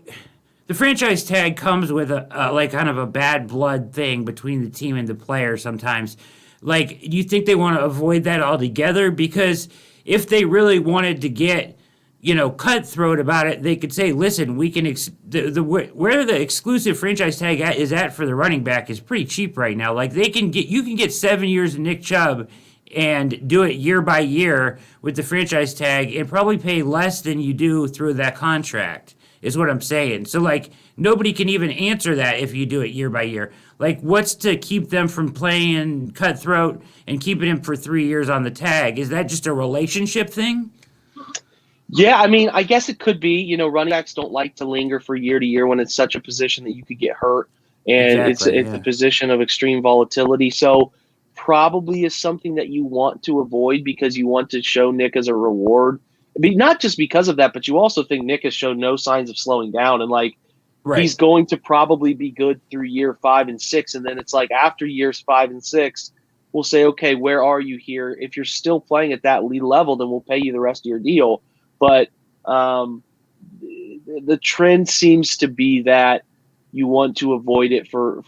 The franchise tag comes with a kind of a bad blood thing between the team and the player sometimes. Like, do you think they want to avoid that altogether? Because if they really wanted to get, cutthroat about it, they could say, listen, we can where the exclusive franchise tag is at for the running back is pretty cheap right now. Like, you can get 7 years of Nick Chubb and do it year by year with the franchise tag and probably pay less than you do through that contract, is what I'm saying. So, like, nobody can even answer that if you do it year by year. Like, what's to keep them from playing cutthroat and keeping him for 3 years on the tag? Is that just a relationship thing? Yeah, I mean, I guess it could be. Running backs don't like to linger for year to year when it's such a position that you could get hurt, and it's a position of extreme volatility. So probably is something that you want to avoid because you want to show Nick as a reward. I mean, not just because of that, but you also think Nick has shown no signs of slowing down, and like he's going to probably be good through year 5 and 6, and then it's like after years 5 and 6, we'll say, okay, where are you here? If you're still playing at that lead level, then we'll pay you the rest of your deal. But the trend seems to be that you want to avoid it for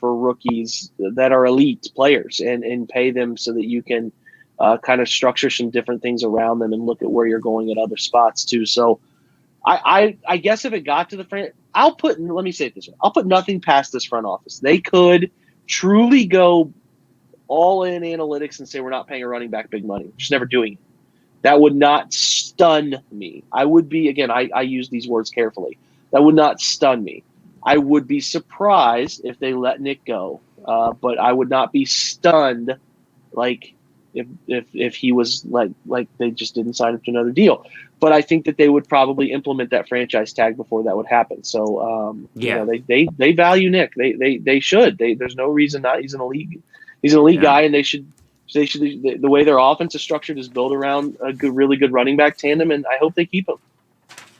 rookies that are elite players and pay them so that you can kind of structure some different things around them and look at where you're going at other spots too. So I guess if it got to the front, let me say it this way. I'll put nothing past this front office. They could truly go all in analytics and say, we're not paying a running back big money. We're just never doing it. That would not stun me. I would be, again, I use these words carefully. That would not stun me. I would be surprised if they let Nick go, but I would not be stunned like if he was like they just didn't sign up to another deal. But I think that they would probably implement that franchise tag before that would happen. So they value Nick. They should. There's no reason not. He's an elite guy, and they should. The way their offense is structured is built around a really good running back tandem, and I hope they keep him.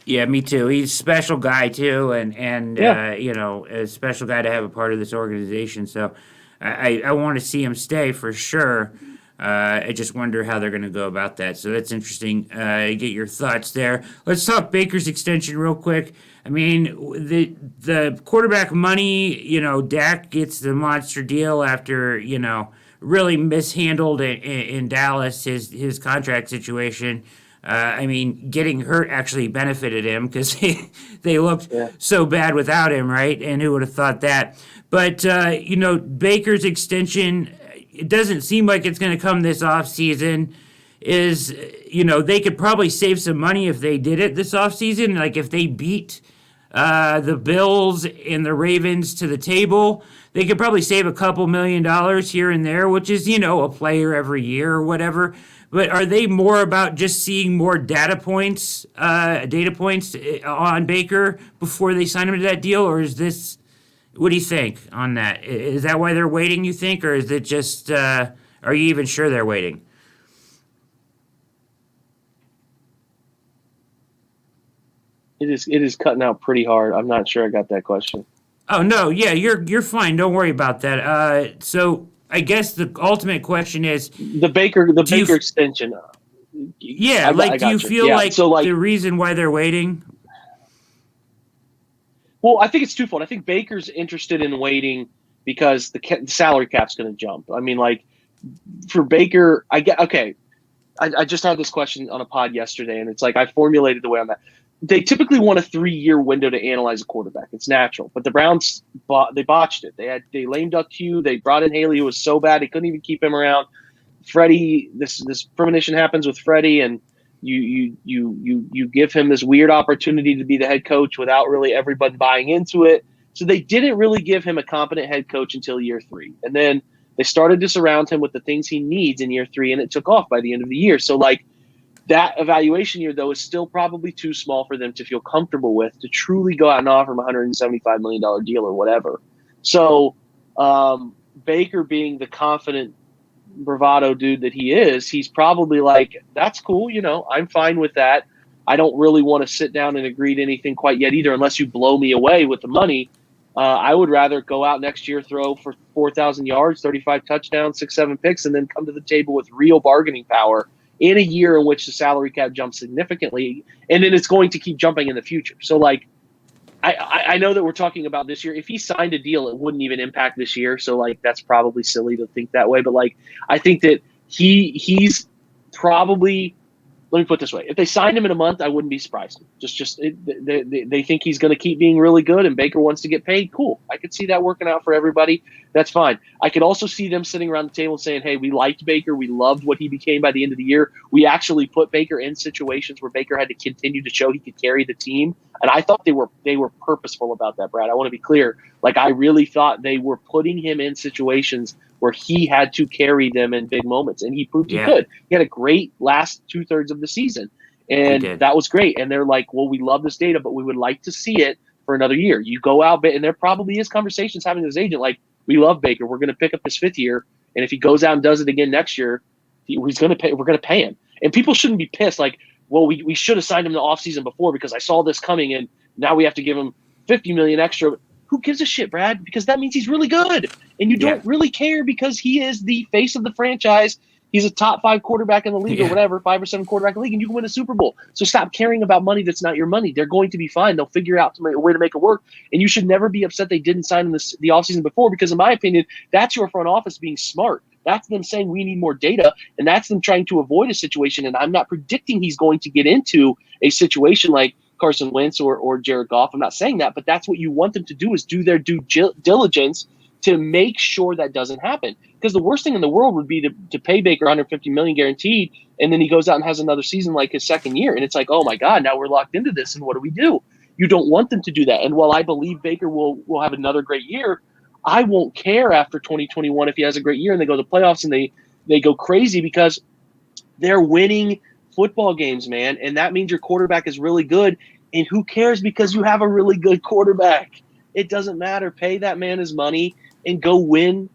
Yeah, me too. He's a special guy too, and a special guy to have a part of this organization. So I want to see him stay for sure. I just wonder how they're going to go about that. So that's interesting. Get your thoughts there. Let's talk Baker's extension real quick. I mean, the quarterback money. Dak gets the monster deal after really mishandled in Dallas his contract situation. I mean, getting hurt actually benefited him because they looked Yeah. so bad without him, right? And who would have thought that? But, Baker's extension, it doesn't seem like it's going to come this offseason. They could probably save some money if they did it this offseason. Like if they beat the Bills and the Ravens to the table, they could probably save a couple $1,000,000 here and there, which is, a player every year or whatever. But are they more about just seeing more data points on Baker before they sign him to that deal? Or is this, what do you think on that? Is that why they're waiting, you think? Or is it just, are you even sure they're waiting? It is cutting out pretty hard. I'm not sure I got that question. Oh no, yeah, you're fine. Don't worry about that. So I guess the ultimate question is The Baker extension. yeah, do you feel like the reason why they're waiting? Well, I think it's twofold. I think Baker's interested in waiting because the salary cap's going to jump. I mean, like for Baker, I just had this question on a pod yesterday, and it's like I formulated the way on that. They typically want a 3-year window to analyze a quarterback. It's natural, but the Browns they botched it. They lame ducked Hugh. They brought in Haley, who was so bad they couldn't even keep him around. Freddie, this premonition happens with Freddie, and you give him this weird opportunity to be the head coach without really everybody buying into it. So they didn't really give him a competent head coach until year 3, and then they started to surround him with the things he needs in year 3, and it took off by the end of the year. So like. That evaluation year, though, is still probably too small for them to feel comfortable with to truly go out and offer him a $175 million deal or whatever. So Baker being the confident bravado dude that he is, he's probably like, that's cool. I'm fine with that. I don't really want to sit down and agree to anything quite yet either, unless you blow me away with the money. I would rather go out next year, throw for 4,000 yards, 35 touchdowns, 6-7 picks, and then come to the table with real bargaining power in a year in which the salary cap jumps significantly, and then it's going to keep jumping in the future. So, like, I know that we're talking about this year. If he signed a deal, it wouldn't even impact this year. So, like, that's probably silly to think that way. But, like, I think that he's probably – let me put it this way. If they signed him in a month, I wouldn't be surprised. They think he's going to keep being really good, and Baker wants to get paid. Cool. I could see that working out for everybody. That's fine. I could also see them sitting around the table saying, hey, we liked Baker. We loved what he became by the end of the year. We actually put Baker in situations where Baker had to continue to show he could carry the team. And I thought they were purposeful about that, Brad. I want to be clear. Like, I really thought they were putting him in situations where he had to carry them in big moments, and he proved he could. He had a great last 2/3 of the season, and that was great. And they're like, well, we love this data, but we would like to see it for another year. You go out, and there probably is conversations having with his agent, like, we love Baker. We're going to pick up his 5th year, and if he goes out and does it again next year, he's going to pay. We're going to pay him. And people shouldn't be pissed, like, well, we should have signed him the offseason before because I saw this coming, and now we have to give him $50 million extra. Who gives a shit, Brad? Because that means he's really good. And you don't really care because he is the face of the franchise. He's a top 5 quarterback in the league or whatever, 5 or 7 quarterback in the league, and you can win a Super Bowl. So stop caring about money that's not your money. They're going to be fine. They'll figure out a way to make it work. And you should never be upset they didn't sign him the offseason before because, in my opinion, that's your front office being smart. That's them saying we need more data, and that's them trying to avoid a situation. And I'm not predicting he's going to get into a situation like Carson Wentz or Jared Goff. I'm not saying that, but that's what you want them to do is do their due diligence to make sure that doesn't happen. Because the worst thing in the world would be to pay Baker $150 million guaranteed, and then he goes out and has another season like his second year, and it's like, oh my God, now we're locked into this, and what do we do? You don't want them to do that. And while I believe Baker will have another great year, I won't care after 2021 if he has a great year and they go to the playoffs and they go crazy because they're winning football games, man. And that means your quarterback is really good. And who cares because you have a really good quarterback? It doesn't matter. Pay that man his money and go win.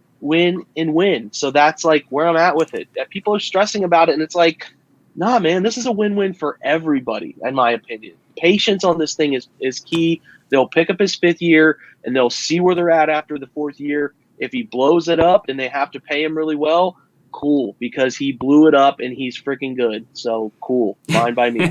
So that's like where I'm at with it. People are stressing about it, and it's like, nah, man, this is a win-win for everybody, in my opinion. Patience on this thing is key. They'll pick up his 5th year, and they'll see where they're at after the 4th year. If he blows it up and they have to pay him really well, cool, because he blew it up and he's freaking good. So cool. Fine by me.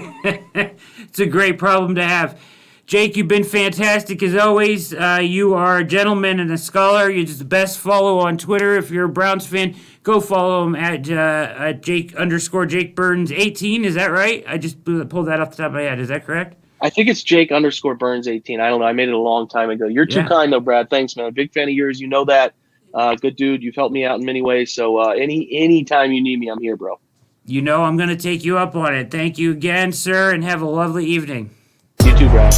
It's a great problem to have. Jake, you've been fantastic as always. You are a gentleman and a scholar. You're just the best follow on Twitter. If you're a Browns fan, go follow him at Jake Burns 18. Is that right? I just pulled that off the top of my head. Is that correct? I think it's Jake_Burns 18. I don't know. I made it a long time ago. You're too kind though, Brad. Thanks, man. Big fan of yours. You know that. Good dude. You've helped me out in many ways. So any time you need me, I'm here, bro. You know I'm going to take you up on it. Thank you again, sir, and have a lovely evening. You too, Brad.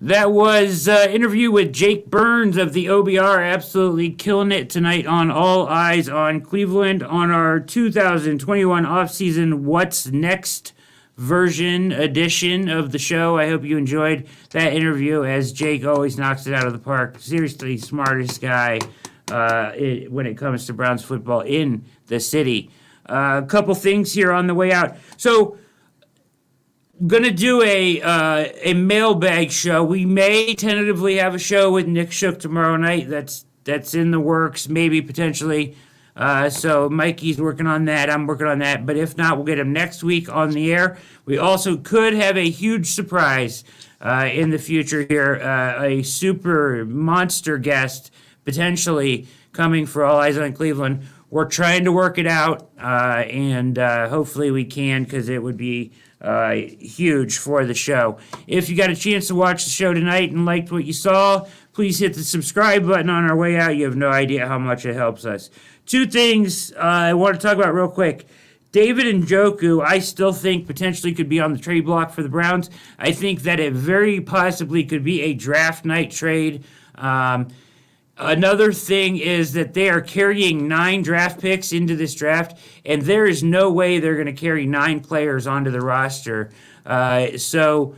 That was an interview with Jake Burns of the OBR, absolutely killing it tonight on All Eyes on Cleveland on our 2021 offseason What's Next version edition of the show. I hope you enjoyed that interview, as Jake always knocks it out of the park. Seriously, smartest guy when it comes to Browns football in the city. A couple things here on the way out. So, gonna do a mailbag show. We may tentatively have a show with Nick Shook tomorrow night. That's in the works, maybe potentially. So Mikey's working on that. I'm working on that. But if not, we'll get him next week on the air. We also could have a huge surprise in the future here. A super monster guest potentially coming for All Eyes on Cleveland. We're trying to work it out, and hopefully we can, because it would be huge for the show. If you got a chance to watch the show tonight and liked what you saw, please hit the subscribe button on our way out. You have no idea how much it helps us. Two things I want to talk about real quick. David Njoku, I still think potentially could be on the trade block for the Browns. I think that it very possibly could be a draft night trade. Another thing is that they are carrying 9 draft picks into this draft, and there is no way they're going to carry 9 players onto the roster. So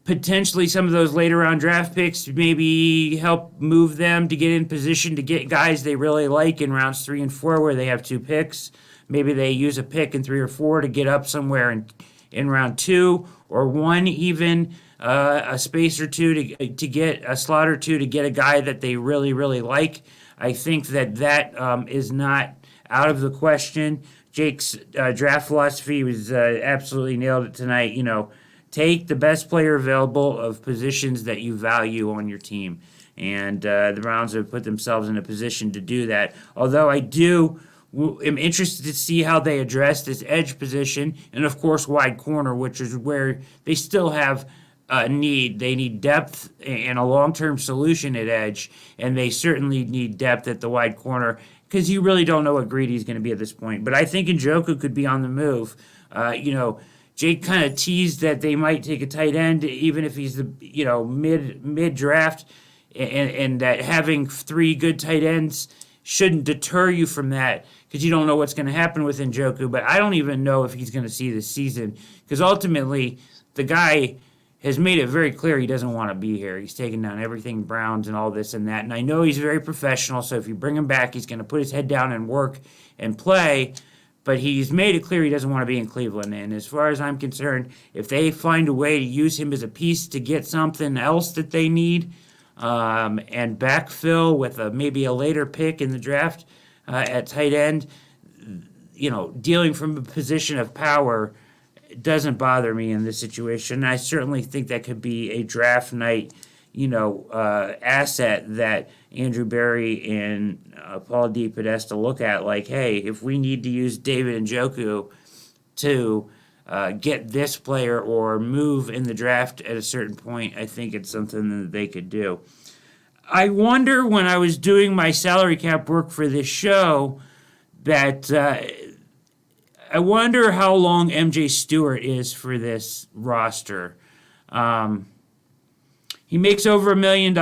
potentially some of those later round draft picks maybe help move them to get in position to get guys they really like in rounds 3 and 4 where they have 2 picks. Maybe they use a pick in 3 or 4 to get up somewhere in round 2 or 1 even. A space or two to get a slot or two to get a guy that they really, really like. I think that is not out of the question. Jake's draft philosophy was absolutely nailed it tonight. You know, take the best player available of positions that you value on your team. And the Browns have put themselves in a position to do that. Although I am interested to see how they address this edge position and, of course, wide corner, which is where they still have need. They need depth and a long-term solution at edge, and they certainly need depth at the wide corner because you really don't know what Greedy's going to be at this point. But I think Njoku could be on the move. Jake kind of teased that they might take a tight end, even if he's the mid draft, and that having 3 good tight ends shouldn't deter you from that because you don't know what's going to happen with Njoku. But I don't even know if he's going to see this season because ultimately the guy has made it very clear he doesn't want to be here. He's taking down everything Browns and all this and that. And I know he's very professional, so if you bring him back, he's going to put his head down and work and play. But he's made it clear he doesn't want to be in Cleveland. And as far as I'm concerned, if they find a way to use him as a piece to get something else that they need and backfill with maybe a later pick in the draft at tight end, dealing from a position of power, it doesn't bother me in this situation. I certainly think that could be a draft night, asset that Andrew Berry and Paul D. Podesta look at. Like, hey, if we need to use David Njoku to get this player or move in the draft at a certain point, I think it's something that they could do. I wonder when I was doing my salary cap work for this show that I wonder how long MJ Stewart is for this roster. He makes over $1 million.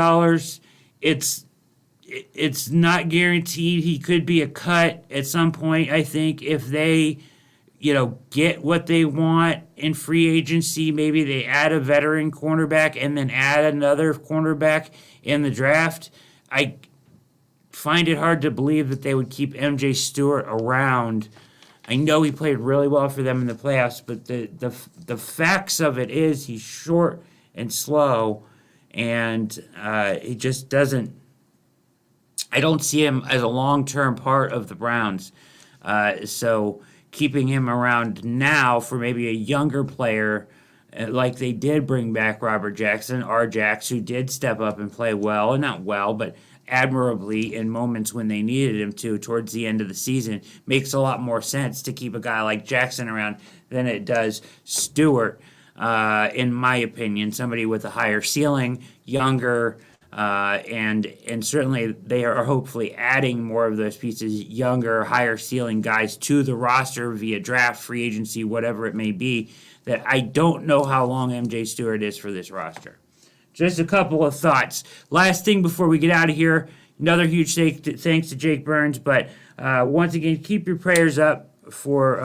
It's not guaranteed. He could be a cut at some point. I think if they, get what they want in free agency, maybe they add a veteran cornerback and then add another cornerback in the draft. I find it hard to believe that they would keep MJ Stewart around. I know he played really well for them in the playoffs, but the facts of it is he's short and slow, and he just doesn't. I don't see him as a long-term part of the Browns. So keeping him around now for maybe a younger player, like they did bring back Robert Jackson, R-Jax, who did step up and play well, and not well, but admirably in moments when they needed him to towards the end of the season, makes a lot more sense to keep a guy like Jackson around than it does Stewart, in my opinion. Somebody with a higher ceiling, younger, and certainly they are hopefully adding more of those pieces, younger, higher ceiling guys to the roster via draft, free agency, whatever it may be, that I don't know how long MJ Stewart is for this roster. Just a couple of thoughts. Last thing before we get out of here, another huge thanks to Jake Burns, but once again, keep your prayers up for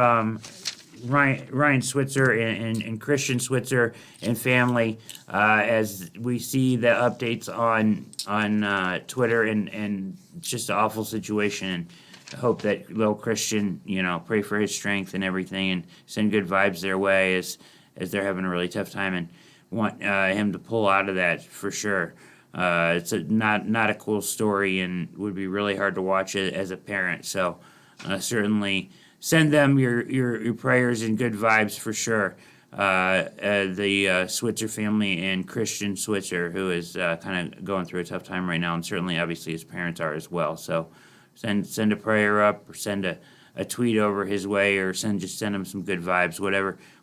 Ryan Switzer and Christian Switzer and family, as we see the updates on Twitter, and it's just an awful situation. I hope that little Christian, pray for his strength and everything, and send good vibes their way as they're having a really tough time, and want him to pull out of that for sure. It's not a cool story, and would be really hard to watch it as a parent. So certainly send them your prayers and good vibes for sure. The Switzer family and Christian Switzer, who is kind of going through a tough time right now, and certainly obviously his parents are as well. So send a prayer up, or send a tweet over his way, or send him some good vibes,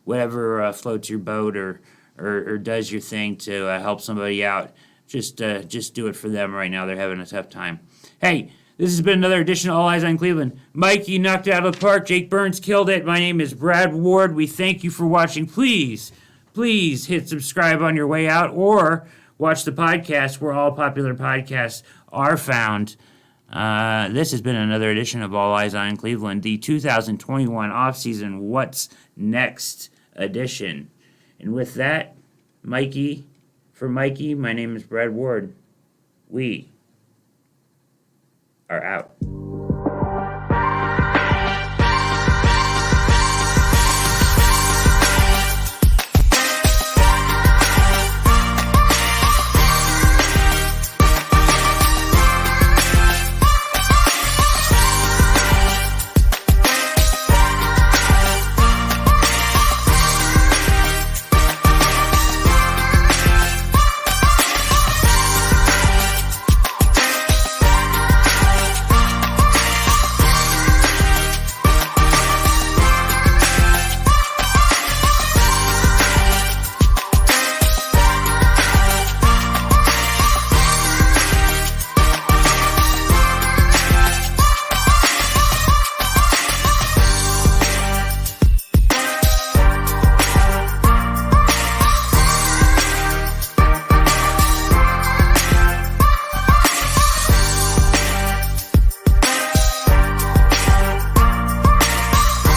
whatever floats your boat or does your thing to help somebody out. Just do it for them right now. They're having a tough time. Hey, this has been another edition of All Eyes on Cleveland. Mike, you knocked it out of the park. Jake Burns killed it. My name is Brad Ward. We thank you for watching. Please hit subscribe on your way out, or watch the podcast where all popular podcasts are found. This has been another edition of All Eyes on Cleveland, the 2021 offseason What's Next edition. And with that, Mikey, my name is Brad Ward. We are out.